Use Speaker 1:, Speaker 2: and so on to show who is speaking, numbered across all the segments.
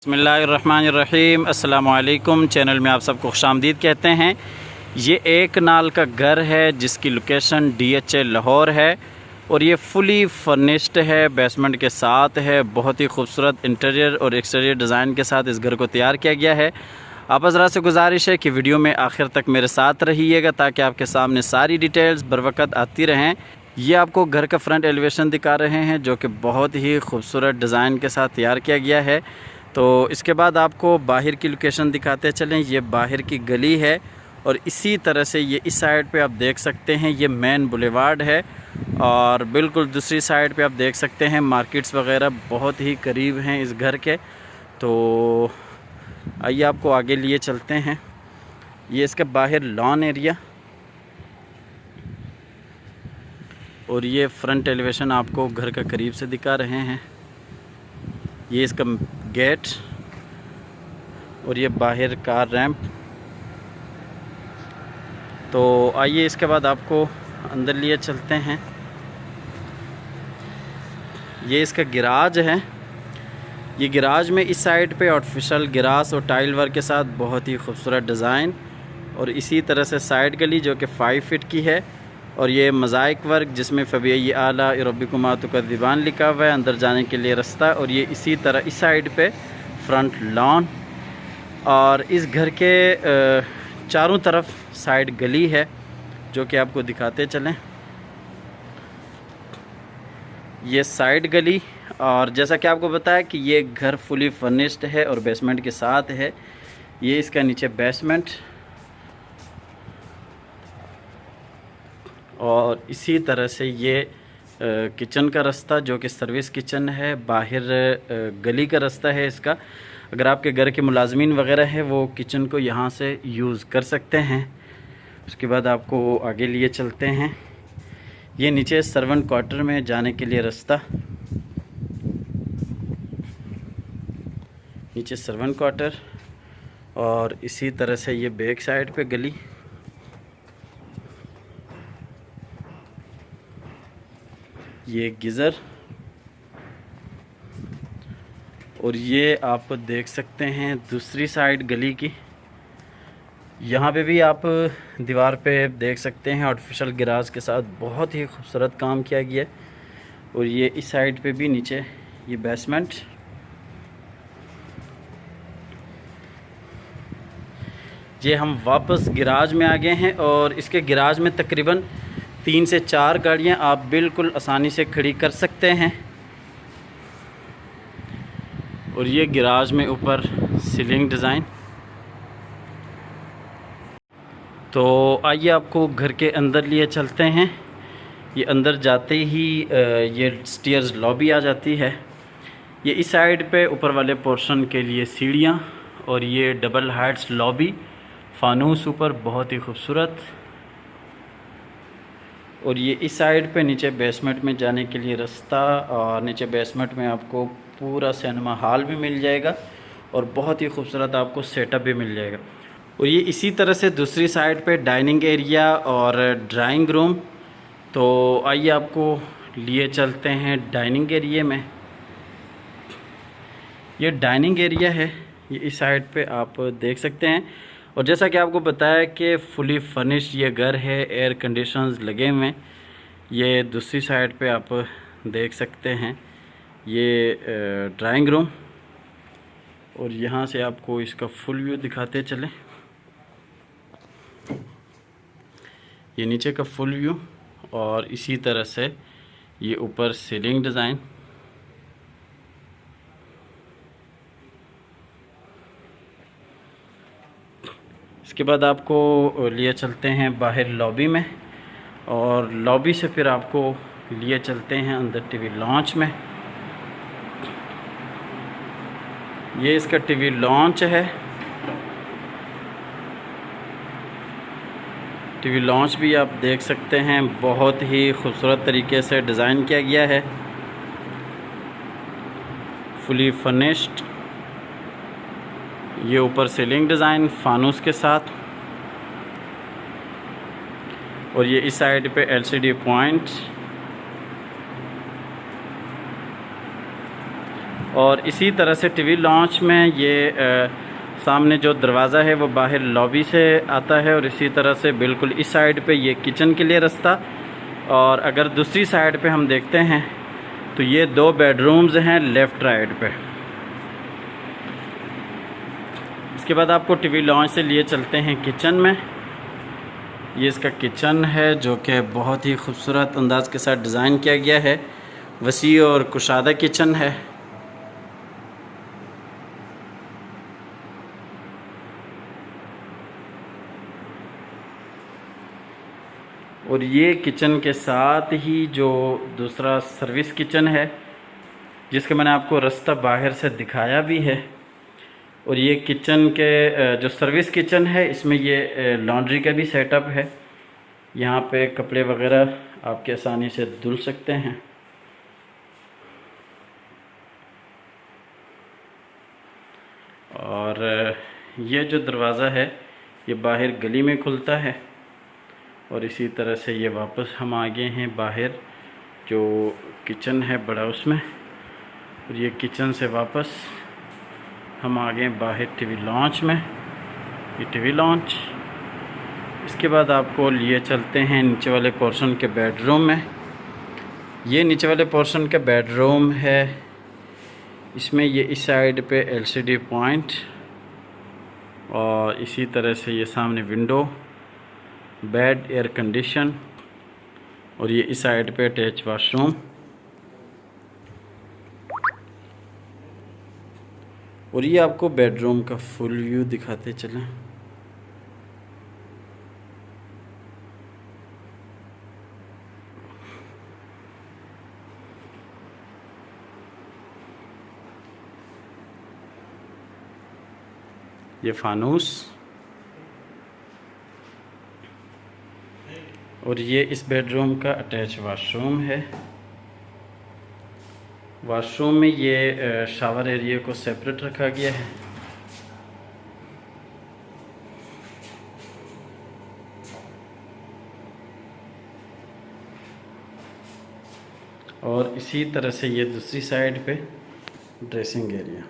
Speaker 1: बिस्मिल्लाहिर्रहमानिर्रहीम अस्सलामुअलैकुम। चैनल में आप सबको खुशामदीद कहते हैं। ये एक नाल का घर है जिसकी लोकेशन DHA लाहौर है और ये फुली फर्निश्ड है, बेसमेंट के साथ है। बहुत ही खूबसूरत इंटीरियर और एक्सटीरियर डिज़ाइन के साथ इस घर को तैयार किया गया है। आप हज़रात से गुजारिश है कि वीडियो में आखिर तक मेरे साथ रहिएगा ताकि आपके सामने सारी डिटेल्स बर वक्त आती रहें। ये आपको घर का फ्रंट एलिवेशन दिखा रहे हैं जो कि बहुत ही खूबसूरत डिज़ाइन के साथ तैयार किया गया है। तो इसके बाद आपको बाहर की लोकेशन दिखाते चलें। ये बाहर की गली है और इसी तरह से ये इस साइड पे आप देख सकते हैं ये मेन बुलेवार्ड है और बिल्कुल दूसरी साइड पे आप देख सकते हैं मार्केट्स वगैरह बहुत ही करीब हैं इस घर के। तो आइए आपको आगे लिए चलते हैं। ये इसका बाहर लॉन एरिया और ये फ्रंट एलिवेशन आपको घर का करीब से दिखा रहे हैं। ये इसका गेट और ये बाहर कार रैंप। तो आइए इसके बाद आपको अंदर लिए चलते हैं। ये इसका गिराज है। ये गिराज में इस साइड पे आर्टिफिशियल गिरास और टाइल वर्क के साथ बहुत ही खूबसूरत डिज़ाइन और इसी तरह से साइड गली जो कि 5 फीट की है और ये मोज़ाइक वर्क जिसमें फ़बीई आला रब्बिकुमा तुकज़्ज़िबान लिखा हुआ है। अंदर जाने के लिए रास्ता और ये इसी तरह इस साइड पे फ्रंट लॉन और इस घर के चारों तरफ साइड गली है जो कि आपको दिखाते चलें। ये साइड गली और जैसा कि आपको बताया कि ये घर फुली फर्निश्ड है और बेसमेंट के साथ है। ये इसका नीचे बेसमेंट और इसी तरह से ये किचन का रास्ता जो कि सर्विस किचन है। बाहर गली का रास्ता है इसका। अगर आपके घर के मुलाजमीन वगैरह हैं वो किचन को यहाँ से यूज़ कर सकते हैं। उसके बाद आपको आगे लिए चलते हैं। ये नीचे सर्वेंट क्वार्टर में जाने के लिए रास्ता। नीचे सर्वेंट क्वार्टर और इसी तरह से ये बैक साइड पे गली। ये गीज़र और ये आप देख सकते हैं दूसरी साइड गली की। यहाँ पे भी आप दीवार पे देख सकते हैं आर्टिफिशियल गिराज के साथ बहुत ही खूबसूरत काम किया गया है। और ये इस साइड पे भी नीचे ये बेसमेंट। ये हम वापस गिराज में आ गए हैं और इसके गिराज में तकरीबन 3 से 4 गाड़ियाँ आप बिल्कुल आसानी से खड़ी कर सकते हैं। और ये गिराज में ऊपर सीलिंग डिज़ाइन। तो आइए आपको घर के अंदर लिए चलते हैं। ये अंदर जाते ही ये स्टेयर्स लॉबी आ जाती है। ये इस साइड पे ऊपर वाले पोर्शन के लिए सीढ़ियाँ और ये डबल हाइट्स लॉबी, फानूस ऊपर बहुत ही खूबसूरत। और ये इस साइड पे नीचे बेसमेंट में जाने के लिए रास्ता और नीचे बेसमेंट में आपको पूरा सिनेमा हॉल भी मिल जाएगा और बहुत ही खूबसूरत आपको सेटअप भी मिल जाएगा। और ये इसी तरह से दूसरी साइड पे डाइनिंग एरिया और ड्राइंग रूम। तो आइए आपको लिए चलते हैं डाइनिंग एरिया में। ये डाइनिंग एरिया है, ये इस साइड पे आप देख सकते हैं। और जैसा कि आपको बताया कि फुली फर्निश्ड ये घर है, एयर कंडीशंस लगे हुए हैं। ये दूसरी साइड पे आप देख सकते हैं ये ड्राइंग रूम और यहाँ से आपको इसका फुल व्यू दिखाते चलें। ये नीचे का फुल व्यू और इसी तरह से ये ऊपर सीलिंग डिज़ाइन। इसके बाद आपको लिए चलते हैं बाहर लॉबी में और लॉबी से फिर आपको लिए चलते हैं अंदर टीवी लॉन्च में। ये इसका टीवी लॉन्च है। टीवी लॉन्च भी आप देख सकते हैं बहुत ही खूबसूरत तरीके से डिज़ाइन किया गया है, फुली फर्निश्ड। ये ऊपर सीलिंग डिज़ाइन फानूस के साथ और ये इस साइड पे LCD पॉइंट और इसी तरह से टीवी लॉन्च में ये सामने जो दरवाज़ा है वो बाहर लॉबी से आता है, और इसी तरह से बिल्कुल इस साइड पे ये किचन के लिए रास्ता। और अगर दूसरी साइड पे हम देखते हैं तो ये 2 बेडरूम्स हैं लेफ़्ट राइट पे। इसके बाद आपको टीवी लॉन्च से लिए चलते हैं किचन में। ये इसका किचन है जो कि बहुत ही खूबसूरत अंदाज के साथ डिज़ाइन किया गया है। वसी और कुशादा किचन है। और ये किचन के साथ ही जो दूसरा सर्विस किचन है जिसका मैंने आपको रास्ता बाहर से दिखाया भी है। और ये किचन के जो सर्विस किचन है इसमें ये लॉन्ड्री का भी सेटअप है। यहाँ पे कपड़े वगैरह आपके आसानी से धुल सकते हैं। और ये जो दरवाज़ा है ये बाहर गली में खुलता है। और इसी तरह से ये वापस हम आ गए हैं बाहर जो किचन है बड़ा उसमें। और ये किचन से वापस हम आ गए बाहर टीवी लॉन्च में। ये टीवी लॉन्च। इसके बाद आपको लिए चलते हैं नीचे वाले पोर्शन के बेडरूम में। ये नीचे वाले पोर्शन का बेडरूम है। इसमें ये इस साइड पे एलसीडी पॉइंट, और इसी तरह से ये सामने विंडो, बेड, एयर कंडीशन, और ये इस साइड पे अटैच वाशरूम। और ये आपको बेडरूम का फुल व्यू दिखाते चलें। ये फानूस, और ये इस बेडरूम का अटैच वाशरूम है। वाशरूम में ये शावर एरिया को सेपरेट रखा गया है। और इसी तरह से ये दूसरी साइड पे ड्रेसिंग एरिया।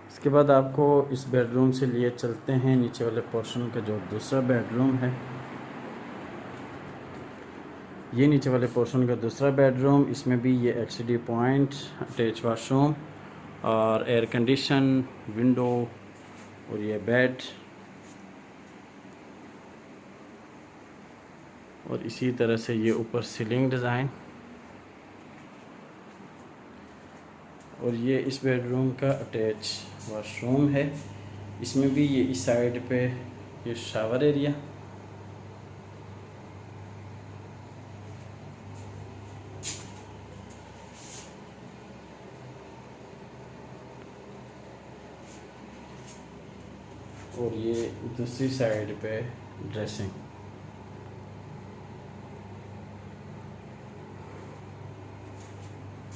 Speaker 1: इसके बाद आपको इस बेडरूम से लिए चलते हैं नीचे वाले पोर्शन का जो दूसरा बेडरूम है। ये नीचे वाले पोर्शन का दूसरा बेडरूम, इसमें भी ये एलसीडी पॉइंट, अटैच वाशरूम और एयर कंडीशन, विंडो, और ये बेड। और इसी तरह से ये ऊपर सीलिंग डिज़ाइन। और ये इस बेडरूम का अटैच वाशरूम है। इसमें भी ये इस साइड पे ये शावर एरिया। और ये दूसरी साइड पे ड्रेसिंग।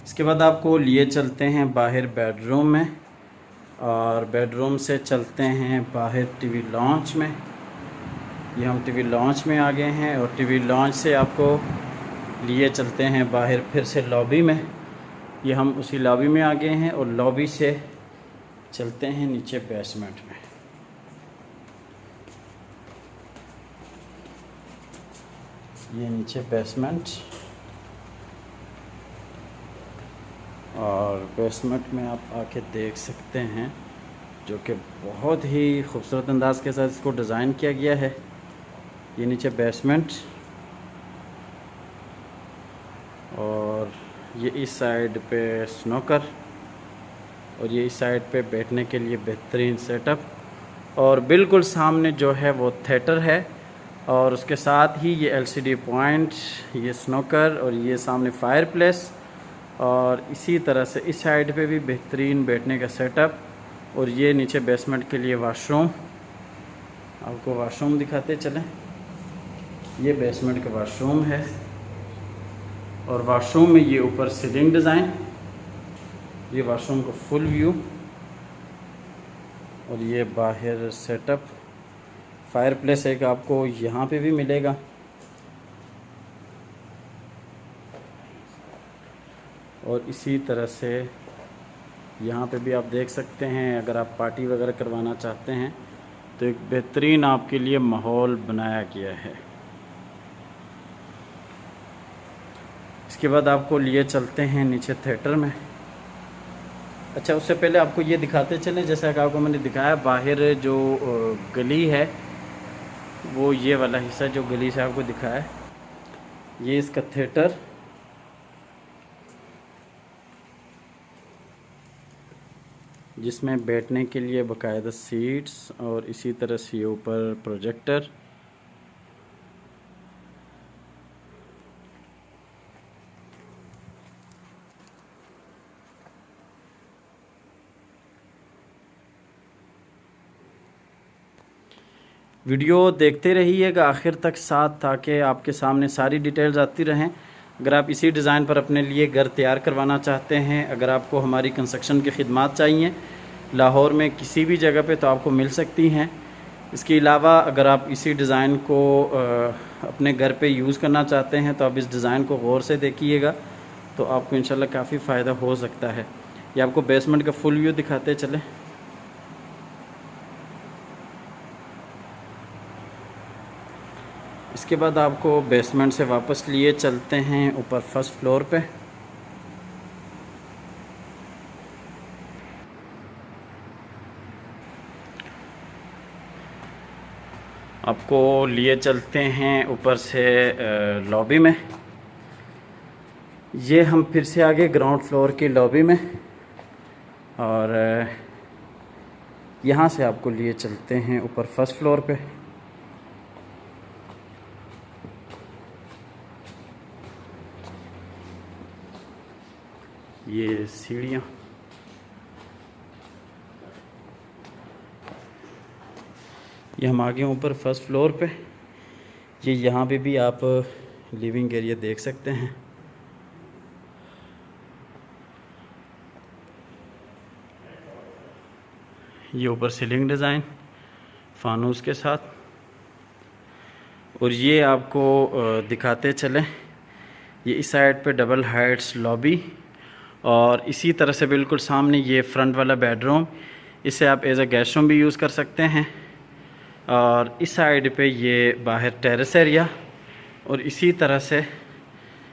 Speaker 1: इसके बाद आपको लिए चलते हैं बाहर बेडरूम में, और बेडरूम से चलते हैं बाहर टीवी लॉन्च में। ये हम टीवी लॉन्च में आ गए हैं, और टीवी लॉन्च से आपको लिए चलते हैं बाहर फिर से लॉबी में। ये हम उसी लॉबी में आ गए हैं, और लॉबी से चलते हैं नीचे बेसमेंट में। ये नीचे बेसमेंट, और बेसमेंट में आप आके देख सकते हैं जो कि बहुत ही खूबसूरत अंदाज के साथ इसको डिज़ाइन किया गया है। ये नीचे बेसमेंट, और ये इस साइड पे स्नोकर, और ये इस साइड पे बैठने के लिए बेहतरीन सेटअप। और बिल्कुल सामने जो है वो थिएटर है, और उसके साथ ही ये एलसीडी पॉइंट, ये स्नोकर, और ये सामने फायर प्लेस। और इसी तरह से इस साइड पे भी बेहतरीन बैठने का सेटअप। और ये नीचे बेसमेंट के लिए वाशरूम। आपको वाशरूम दिखाते चलें। ये बेसमेंट का वाशरूम है, और वाशरूम में ये ऊपर सीलिंग डिज़ाइन। ये वाशरूम का फुल व्यू। और ये बाहर सेटअप, फायर प्लेस एक आपको यहाँ पे भी मिलेगा। और इसी तरह से यहाँ पे भी आप देख सकते हैं, अगर आप पार्टी वगैरह करवाना चाहते हैं तो एक बेहतरीन आपके लिए माहौल बनाया गया है। इसके बाद आपको लिए चलते हैं नीचे थिएटर में। अच्छा, उससे पहले आपको ये दिखाते चलें, जैसा कि आपको मैंने दिखाया, बाहर जो गली है वो ये वाला हिस्सा जो गली से आपको दिखाया, ये इसका थिएटर। जिसमें बैठने के लिए बाकायदा सीट्स और इसी तरह से ऊपर प्रोजेक्टर। वीडियो देखते रहिएगा आखिर तक साथ, ताकि आपके सामने सारी डिटेल्स आती रहें। अगर आप इसी डिज़ाइन पर अपने लिए घर तैयार करवाना चाहते हैं, अगर आपको हमारी कंस्ट्रक्शन की खिदमत चाहिए लाहौर में किसी भी जगह पे, तो आपको मिल सकती हैं। इसके अलावा अगर आप इसी डिज़ाइन को अपने घर पे यूज़ करना चाहते हैं तो आप इस डिज़ाइन को गौर से देखिएगा, तो आपको इंशाल्लाह काफ़ी फ़ायदा हो सकता है। ये आपको बेसमेंट का फुल व्यू दिखाते चले। इसके बाद आपको बेसमेंट से वापस लिए चलते हैं ऊपर फर्स्ट फ्लोर पे। आपको लिए चलते हैं ऊपर से लॉबी में। ये हम फिर से आगे ग्राउंड फ्लोर की लॉबी में, और यहाँ से आपको लिए चलते हैं ऊपर फर्स्ट फ्लोर पे। ये सीढ़ियाँ, ये हम आगे ऊपर फर्स्ट फ्लोर पे। ये यहाँ पे भी आप लिविंग एरिया देख सकते हैं। ये ऊपर सीलिंग डिज़ाइन फानूस के साथ, और ये आपको दिखाते चलें, ये इस साइड पे डबल हाइट्स लॉबी, और इसी तरह से बिल्कुल सामने ये फ्रंट वाला बेडरूम, इसे आप एज अ गेस्ट रूम भी यूज़ कर सकते हैं। और इस साइड पे ये बाहर टेरेस एरिया, और इसी तरह से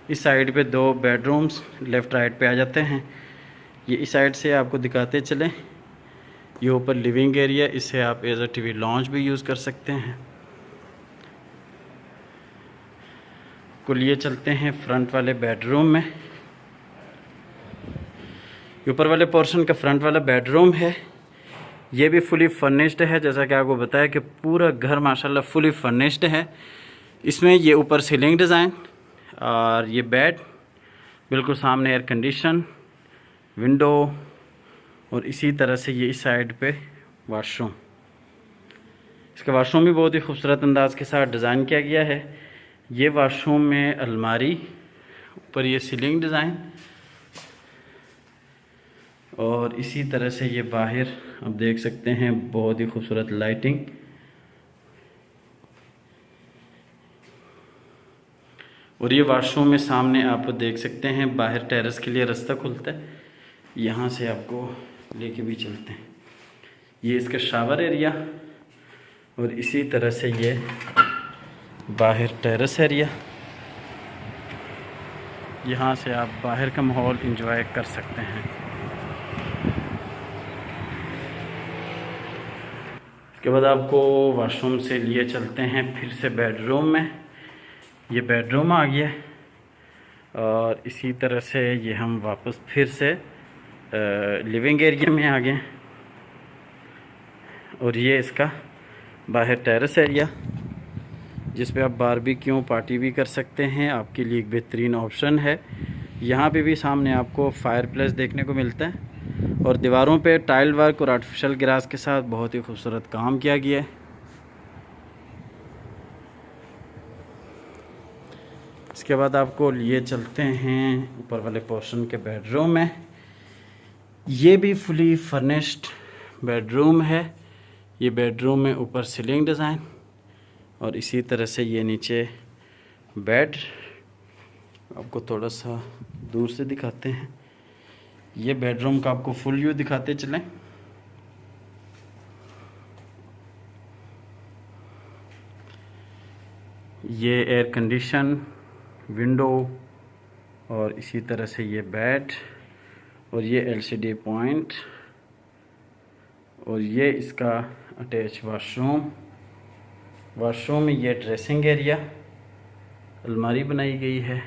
Speaker 1: इस साइड पे 2 बेडरूम्स लेफ़्ट राइट पे आ जाते हैं। ये इस साइड से आपको दिखाते चलें, ये ऊपर लिविंग एरिया, इसे आप एज अ टीवी लॉन्च भी यूज़ कर सकते हैं। को लिए चलते हैं फ्रंट वाले बेडरूम में। ऊपर वाले पोर्शन का फ्रंट वाला बेडरूम है, ये भी फुली फर्निश्ड है। जैसा कि आपको बताया कि पूरा घर माशाल्लाह फुली फर्निश्ड है। इसमें ये ऊपर सीलिंग डिज़ाइन, और ये बेड, बिल्कुल सामने एयर कंडीशन, विंडो, और इसी तरह से ये इस साइड पे वाशरूम। इसका वाशरूम भी बहुत ही खूबसूरत अंदाज के साथ डिज़ाइन किया गया है। ये वाशरूम में अलमारी, ऊपर ये सीलिंग डिज़ाइन, और इसी तरह से ये बाहर आप देख सकते हैं बहुत ही खूबसूरत लाइटिंग। और ये वाशरूम में सामने आप देख सकते हैं बाहर टेरेस के लिए रास्ता खुलता है, यहाँ से आपको लेके भी चलते हैं। ये इसका शावर एरिया, और इसी तरह से ये बाहर टेरेस एरिया, यहाँ से आप बाहर का माहौल एंजॉय कर सकते हैं। इसके बाद आपको वॉशरूम से लिए चलते हैं फिर से बेडरूम में। ये बेडरूम आ गया, और इसी तरह से ये हम वापस फिर से लिविंग एरिया में आ गए, और ये इसका बाहर टेरेस एरिया, जिस पे आप बारबेक्यू पार्टी भी कर सकते हैं, आपके लिए एक बेहतरीन ऑप्शन है। यहाँ पे भी सामने आपको फायर प्लेस देखने को मिलता है, और दीवारों पे टाइल वर्क और आर्टिफिशियल ग्रास के साथ बहुत ही खूबसूरत काम किया गया है। इसके बाद आपको लिए चलते हैं ऊपर वाले पोर्शन के बेडरूम में। ये भी फुली फर्निश्ड बेडरूम है। ये बेडरूम में ऊपर सीलिंग डिज़ाइन और इसी तरह से ये नीचे बेड। आपको थोड़ा सा दूर से दिखाते हैं। ये बेडरूम का आपको फुल व्यू दिखाते चलें। ये एयर कंडीशन, विंडो और इसी तरह से ये बेड और ये एलसीडी पॉइंट और ये इसका अटैच वॉशरूम में ये ड्रेसिंग एरिया, अलमारी बनाई गई है।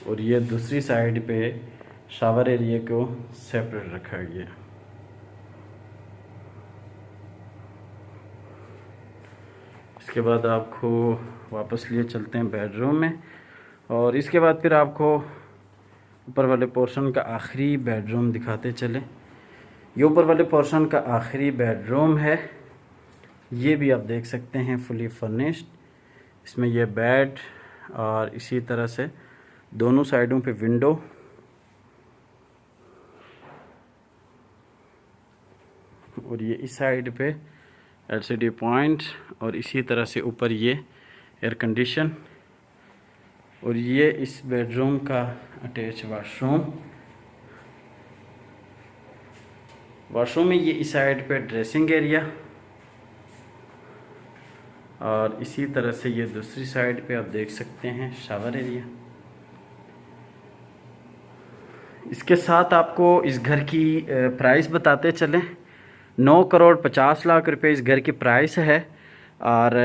Speaker 1: और ये दूसरी साइड पे शावर एरिया को सेपरेट रखा गया। इसके बाद आपको वापस लिए चलते हैं बेडरूम में और इसके बाद फिर आपको ऊपर वाले पोर्शन का आखिरी बेडरूम दिखाते चले। ये ऊपर वाले पोर्शन का आखिरी बेडरूम है। ये भी आप देख सकते हैं फुली फर्निश्ड। इसमें ये बेड और इसी तरह से दोनों साइडों पे विंडो और ये इस साइड पे एलसीडी पॉइंट और इसी तरह से ऊपर ये एयर कंडीशन और ये इस बेडरूम का अटैच वॉशरूम में ये इस साइड पे ड्रेसिंग एरिया और इसी तरह से ये दूसरी साइड पे आप देख सकते हैं शावर एरिया। इसके साथ आपको इस घर की प्राइस बताते चलें। 9,50,00,000 रुपए इस घर की प्राइस है और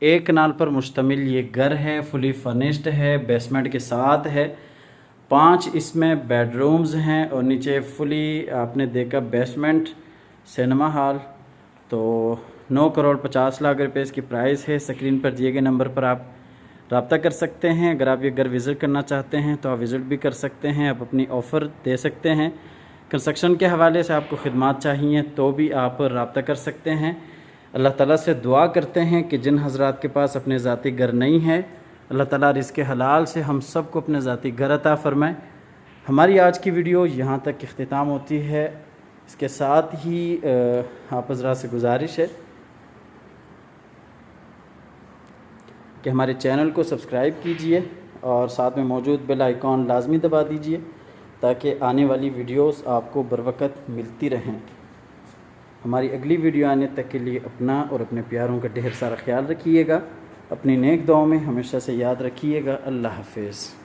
Speaker 1: एक कनाल पर मुश्तमिल ये घर है। फुली फर्निश्ड है, बेसमेंट के साथ है। 5 इसमें बेडरूम्स हैं और नीचे फुली आपने देखा बेसमेंट, सिनेमा हॉल। तो 9,50,00,000 रुपए इसकी प्राइस है। स्क्रीन पर दिए गए नंबर पर आप रब्ता कर सकते हैं। अगर आप ये घर विज़िट करना चाहते हैं तो आप विज़िट भी कर सकते हैं। आप अपनी ऑफ़र दे सकते हैं। कंस्ट्रक्शन के हवाले से आपको खिदमात चाहिए तो भी आप रब्ता कर सकते हैं। अल्लाह ताला से दुआ करते हैं कि जिन हज़रात के पास अपने ज़ाती घर नहीं है, अल्लाह ताला रिज़्क़ हलाल से हम सब को अपने ज़ाती घर अता फ़रमाए। हमारी आज की वीडियो यहाँ तक इख्तिताम होती है। इसके साथ ही आप हज़रात से गुजारिश है कि हमारे चैनल को सब्सक्राइब कीजिए और साथ में मौजूद बेल आइकॉन लाजमी दबा दीजिए ताकि आने वाली वीडियोस आपको बर वक़्त मिलती रहें। हमारी अगली वीडियो आने तक के लिए अपना और अपने प्यारों का ढेर सारा ख्याल रखिएगा। अपनी नेक दुआओं में हमेशा से याद रखिएगा। अल्लाह हाफ़िज़।